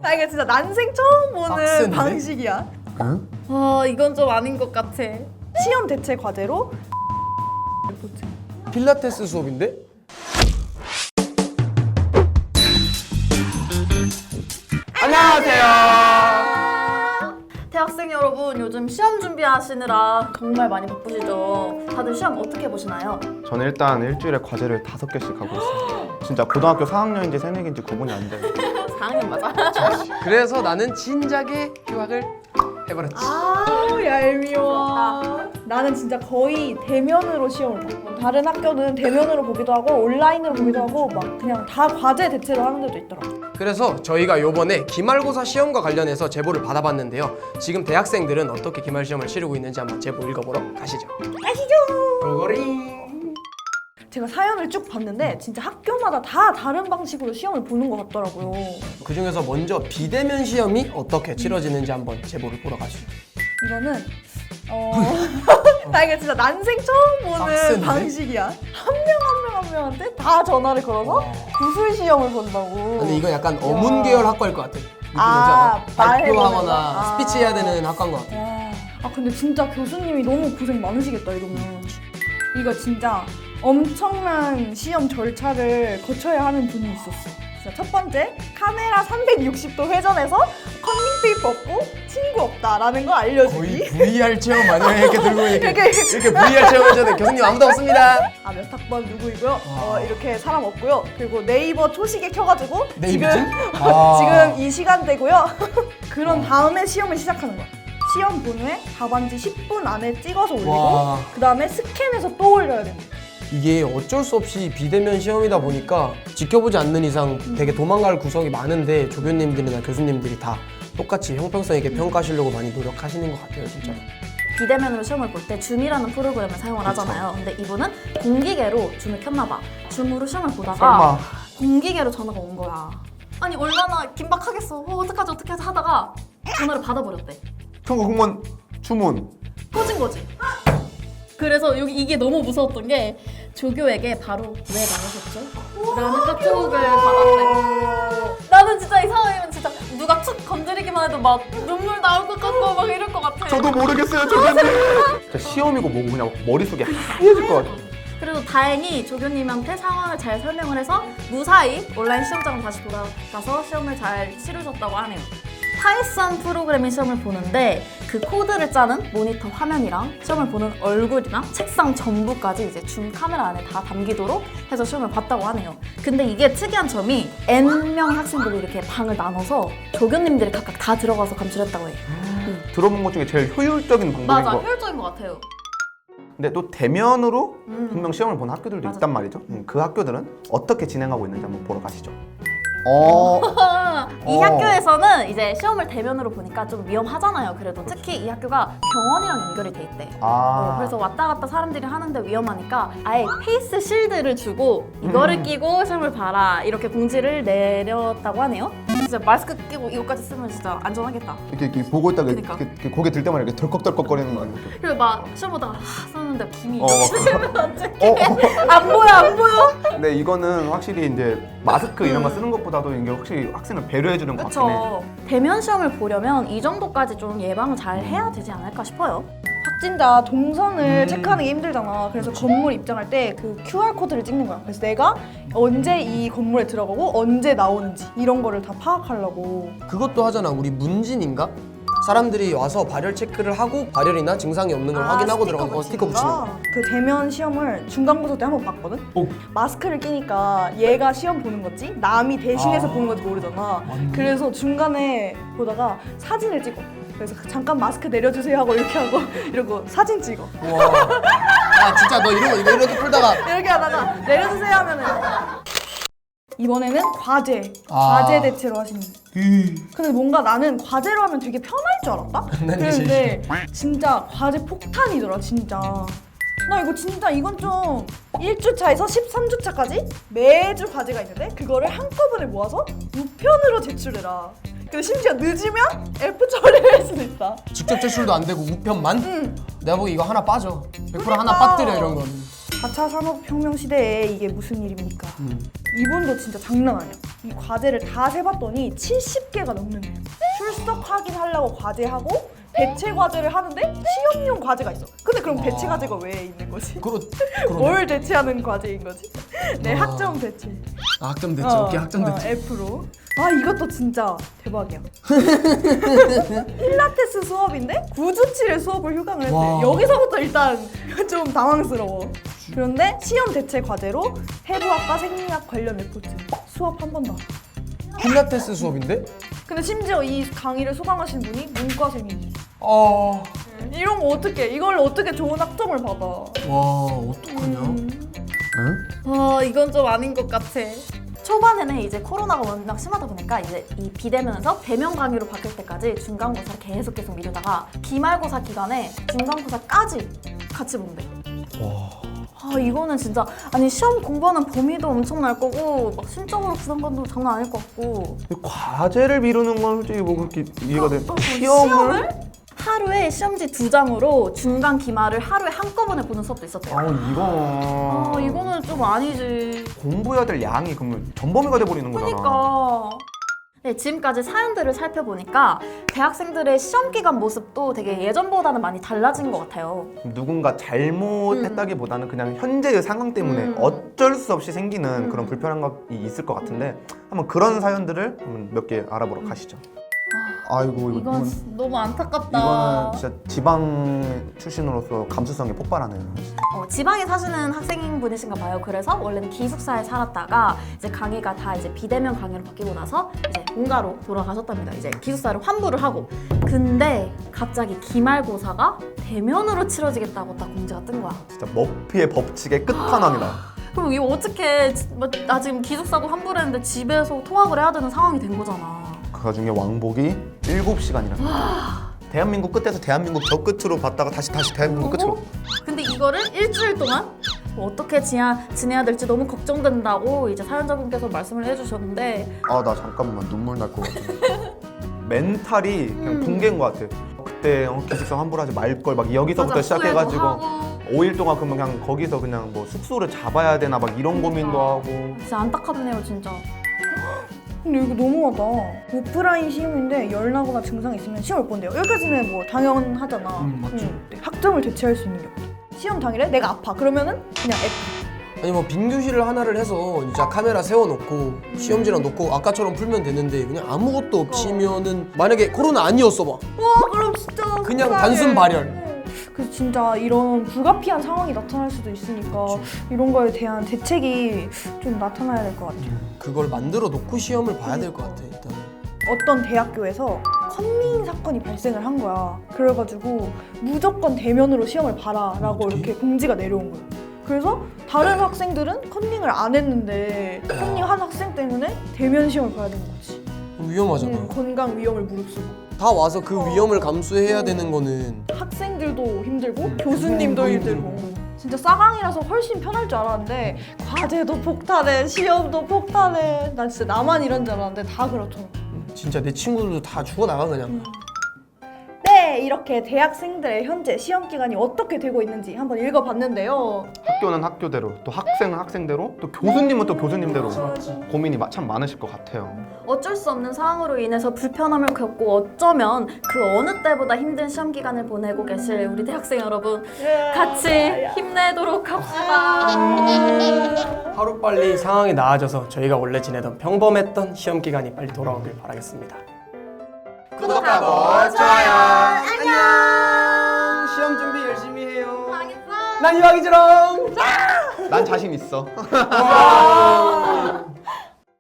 나 이게 진짜 난생 처음 보는 빡센데? 방식이야. 응? 이건 좀 아닌 것 같아. 시험 대체 과제로 필라테스 수업인데? 안녕하세요. 대학생 여러분, 요즘 시험 준비하시느라 정말 많이 바쁘시죠? 다들 시험 어떻게 보시나요? 저는 일단 일주일에 과제를 5개씩 하고 있어요. 진짜 고등학교 4학년인지 새내기인지 구분이 안 돼요. 4학년 맞아. 그래서 나는 진작에 휴학을 해버렸지. 아우 얄미워. 나는 진짜 거의 대면으로 시험을 봐. 다른 학교는 대면으로 보기도 하고 온라인으로 보기도 하고 막 그냥 다 과제 대체로 하는 데도 있더라고. 그래서 저희가 요번에 기말고사 시험과 관련해서 제보를 받아봤는데요. 지금 대학생들은 어떻게 기말 시험을 치르고 있는지 한번 제보 읽어보러 가시죠. 고고리. 제가 사연을 쭉 봤는데 진짜 학교마다 다 다른 방식으로 시험을 보는 것 같더라고요. 그 중에서 먼저 비대면 시험이 어떻게 치러지는지 한번 제보를 보러 가시죠. 이거는 나 이게 진짜 난생 처음 보는 빡센데? 방식이야. 한 명 한 명한테 다 전화를 걸어서 구술 시험을 본다고. 근데 이거 약간 어문 계열 학과일 것 같아. 느낌 아, 오지 않아? 발표하거나 말해보는 거? 스피치 해야 되는 학과인 것 같아. 근데 진짜 교수님이 너무 고생 많으시겠다 이러면. 이거 진짜 엄청난 시험 절차를 거쳐야 하는 분이 있었어. 진짜 첫 번째, 카메라 360도 회전해서 커닝페이퍼 없고 친구 없다라는 거 거의 알려주기. VR 체험 아니야? 이렇게 들고 이렇게 이렇게. VR 체험 해줘야 교수님 아무도 없습니다. 몇 학번 누구이고요. 이렇게 사람 없고요. 그리고 네이버 초시계 켜가지고 네이버지? 지금 이 시간대고요. 그런 다음에 시험을 시작하는 거야. 시험 본 후에 답안지 10분 안에 찍어서 올리고 와. 그 다음에 스캔해서 또 올려야 된다. 이게 어쩔 수 없이 비대면 시험이다 보니까 지켜보지 않는 이상 되게 도망갈 구석이 많은데 조교님들이나 교수님들이 다 똑같이 형평성 있게 평가하시려고 많이 노력하시는 것 같아요, 진짜. 비대면으로 시험을 볼 때 줌이라는 프로그램을 사용을 하잖아요. 근데 이분은 공기계로 줌을 켰나 봐. 줌으로 시험을 보다가 설마. 공기계로 전화가 온 거야. 아니 얼마나 긴박하겠어. 어떡하지 하다가 전화를 받아버렸대. 전국 공무원 주문. 꺼진 거지. 그래서 이게 너무 무서웠던 게 조교에게 바로 왜 나오셨죠? 라는 카톡을 받았대. 나는 진짜 이 상황이면 진짜 누가 툭 건드리기만 해도 막 눈물 나올 것 같고 막 이럴 것 같아. 저도 모르겠어요, 조교님. 진짜 시험이고 뭐고 그냥 머릿속이 하얘질 것 같아. 그래도 다행히 조교님한테 상황을 잘 설명을 해서 무사히 온라인 시험장으로 다시 돌아가서 시험을 잘 치르셨다고 하네요. 파이썬 프로그래밍 시험을 보는데 그 코드를 짜는 모니터 화면이랑 시험을 보는 얼굴이랑 책상 전부까지 이제 줌 카메라 안에 다 담기도록 해서 시험을 봤다고 하네요. 근데 이게 특이한 점이 N명 학생들이 이렇게 방을 나눠서 조교님들이 각각 다 들어가서 감출했다고 해요. 들어본 것 중에 제일 효율적인 방법인 맞아, 거. 효율적인 것 같아요. 근데 또 대면으로 분명 시험을 보는 학교들도 맞아. 있단 말이죠. 그 학교들은 어떻게 진행하고 있는지 한번 보러 가시죠. 이 학교에서는 이제 시험을 대면으로 보니까 좀 위험하잖아요. 그래도 특히 이 학교가 병원이랑 연결이 돼 있대. 그래서 왔다 갔다 사람들이 하는데 위험하니까 아예 페이스 실드를 주고 이거를 끼고 시험을 봐라 이렇게 공지를 내렸다고 하네요. 진짜 마스크 끼고 이거까지 쓰면 진짜 안전하겠다. 이렇게 보고 있다가 그러니까. 이렇게 고개 들 때마다 이렇게 덜컥덜컥거리는 거 아니에요? 그리고 막 시험 보다가 썼는데 김이 안 보여. 근데 이거는 확실히 이제 마스크 이런 거 쓰는 것보다도 이게 확실히 학생을 배려해주는 것 같긴 해. 그쵸. 대면 시험을 보려면 이 정도까지 좀 예방을 잘 해야 되지 않을까 싶어요. 확진자 동선을 체크하는 게 힘들잖아. 그래서 건물 입장할 때 그 QR코드를 찍는 거야. 그래서 내가 언제 이 건물에 들어가고 언제 나오는지 이런 거를 다 파악하려고. 그것도 하잖아. 우리 문진인가? 사람들이 와서 발열 체크를 하고 발열이나 증상이 없는 걸 확인하고 들어가는 거 스티커 붙이는 거. 그 대면 시험을 중간고사 때 한 번 봤거든? 마스크를 끼니까 얘가 시험 보는 거지 남이 대신해서 보는 건지 모르잖아. 그래서 중간에 보다가 사진을 찍어. 그래서 잠깐 마스크 내려주세요 하고 이렇게 하고 이러고 사진 찍어. 와. 야 진짜 너 이런 거 이렇게 풀다가 이렇게 하다가 내려주세요 하면은 이번에는 과제 대체로 하시는 거예요. 근데 뭔가 나는 과제로 하면 되게 편할 줄 알았다? 그런데 진짜 과제 폭탄이더라 진짜. 나 이거 진짜 이건 좀 1주차에서 13주차까지 매주 과제가 있는데 그거를 한꺼번에 모아서 우편으로 제출해라. 근데 심지어 늦으면 F 처리를 할 수도 있다. 직접 제출도 안 되고 우편만? 응. 내가 보기 이거 하나 빠져. 100% 하나 그러니까. 빠뜨려 이런 건. 4차 산업혁명 시대에 이게 무슨 일입니까? 이분도 진짜 장난 아니야. 이 과제를 다 세봤더니 70개가 넘는데요. 출석 확인하려고 과제하고 대체 과제를 하는데 시험용 과제가 있어. 근데 그럼 대체 과제가 왜 있는 거지? 그러네. 뭘 대체하는 과제인 거지? 네, 와. 학점 대체. 학점 대체. 오케이, 학점 대체. F로. 아, 이것도 진짜 대박이야. 필라테스 수업인데 9주7회 수업을 휴강을 했대. 와. 여기서부터 일단 좀 당황스러워. 그런데 시험 대체 과제로 해부학과 생리학 관련 레포트 수업 한 번도 안 해. 필라테스 수업인데? 근데 심지어 이 강의를 수강하신 분이 문과생이지. 아, 이런 거 어떻게? 이걸 어떻게 좋은 학점을 받아? 와, 어떡하냐? 응? 이건 좀 아닌 것 같아. 초반에는 이제 코로나가 워낙 심하다 보니까 이제 이 비대면에서 대면 강의로 바뀔 때까지 중간고사를 계속 미루다가 기말고사 기간에 중간고사까지 같이 본대. 와. 이거는 진짜 아니 시험 공부하는 범위도 엄청날 거고 막 심적으로 부담감도 장난 아닐 것 같고. 과제를 미루는 건 솔직히 뭐 그렇게 이해가 돼. 시험을 하루에 시험지 2장으로 중간 기말을 하루에 한꺼번에 보는 수업도 있었대요. 이거는 좀 아니지. 공부해야 될 양이 그러면 전범위가 돼버리는 거잖아. 그러니까. 네, 지금까지 사연들을 살펴보니까 대학생들의 시험 기간 모습도 되게 예전보다는 많이 달라진 것 같아요. 누군가 잘못했다기보다는 그냥 현재의 상황 때문에 어쩔 수 없이 생기는 그런 불편한 것이 있을 것 같은데 한번 그런 사연들을 한번 몇 개 알아보러 가시죠. 아이고 이건 너무 안타깝다. 이거는 진짜 지방 출신으로서 감수성이 폭발하네요. 지방에 사시는 학생분이신가 봐요. 그래서 원래는 기숙사에 살았다가 이제 강의가 다 이제 비대면 강의로 바뀌고 나서 이제 본가로 돌아가셨답니다. 이제 기숙사를 환불을 하고. 근데 갑자기 기말고사가 대면으로 치러지겠다고 딱 공지가 뜬 거야. 진짜 머피의 법칙의 끝판왕이다. 그럼 이거 어떻게? 나 지금 기숙사도 환불했는데 집에서 통학을 해야 되는 상황이 된 거잖아. 그 와중에 왕복이 7시간이나. 대한민국 끝에서 대한민국 저 끝으로 봤다가 다시 대한민국 끝으로. 근데 이거를 일주일 동안 어떻게 지내야 될지 너무 걱정된다고 이제 사연자분께서 말씀을 해주셨는데 아 나 잠깐만 눈물 날 것 같아. 멘탈이 그냥 붕괴인 것 같아. 그때 기숙사 환불하지 말걸 막 여기서부터 맞아, 시작해가지고 후회도 하고. 5일 동안 그러면 그냥 거기서 그냥 뭐 숙소를 잡아야 되나 막 이런 고민도 하고. 진짜 안타깝네요 진짜. 근데 이거 너무하다. 오프라인 시험인데 열나거나 증상이 있으면 시험 못 본대요. 여기까지는 뭐 당연하잖아. 맞죠. 학점을 대체할 수 있는 게 없대. 시험 당일에 내가 아파. 그러면은 그냥 F. 아니 뭐 빈 교실을 하나를 해서 이제 카메라 세워놓고 시험지랑 놓고 아까처럼 풀면 되는데 그냥 아무것도 없이면은 만약에 코로나 아니었어 봐. 와, 그럼 진짜 그냥 속상해. 단순 발열. 그래서 진짜 이런 불가피한 상황이 나타날 수도 있으니까 이런 거에 대한 대책이 좀 나타나야 될 것 같아요. 그걸 만들어 놓고 시험을 봐야 될 것 같아 일단. 어떤 대학교에서 컨닝 사건이 발생을 한 거야. 그래가지고 무조건 대면으로 시험을 봐라 라고 어떡해? 이렇게 공지가 내려온 거야. 그래서 다른 학생들은 컨닝을 안 했는데 컨닝한 학생 때문에 대면 시험을 봐야 되는 거지. 위험하잖아. 건강 위험을 무릅쓰고. 다 와서 그 위험을 감수해야 되는 거는 학생들도 힘들고 교수님도 교수님도 힘들고. 진짜 싸강이라서 훨씬 편할 줄 알았는데 과제도 폭탄해, 시험도 폭탄해. 난 진짜 나만 이런 줄 알았는데 다 그렇더라고. 진짜 내 친구들도 다 죽어나가 그냥. 네, 이렇게 대학생들의 현재 시험 기간이 어떻게 되고 있는지 한번 읽어봤는데요. 학교는 학교대로 또 학생은 학생대로 또 교수님은 또 교수님대로 고민이 참 많으실 것 같아요. 어쩔 수 없는 상황으로 인해서 불편함을 겪고 어쩌면 그 어느 때보다 힘든 시험 기간을 보내고 계실 우리 대학생 여러분 같이 힘내도록 합시다. 하루빨리 상황이 나아져서 저희가 원래 지내던 평범했던 시험 기간이 빨리 돌아오길 바라겠습니다. 구독하고 좋아요. 안녕. 시험 준비 열심히 해요. 망했어. 난 이왕이지롱. 난 자신 있어.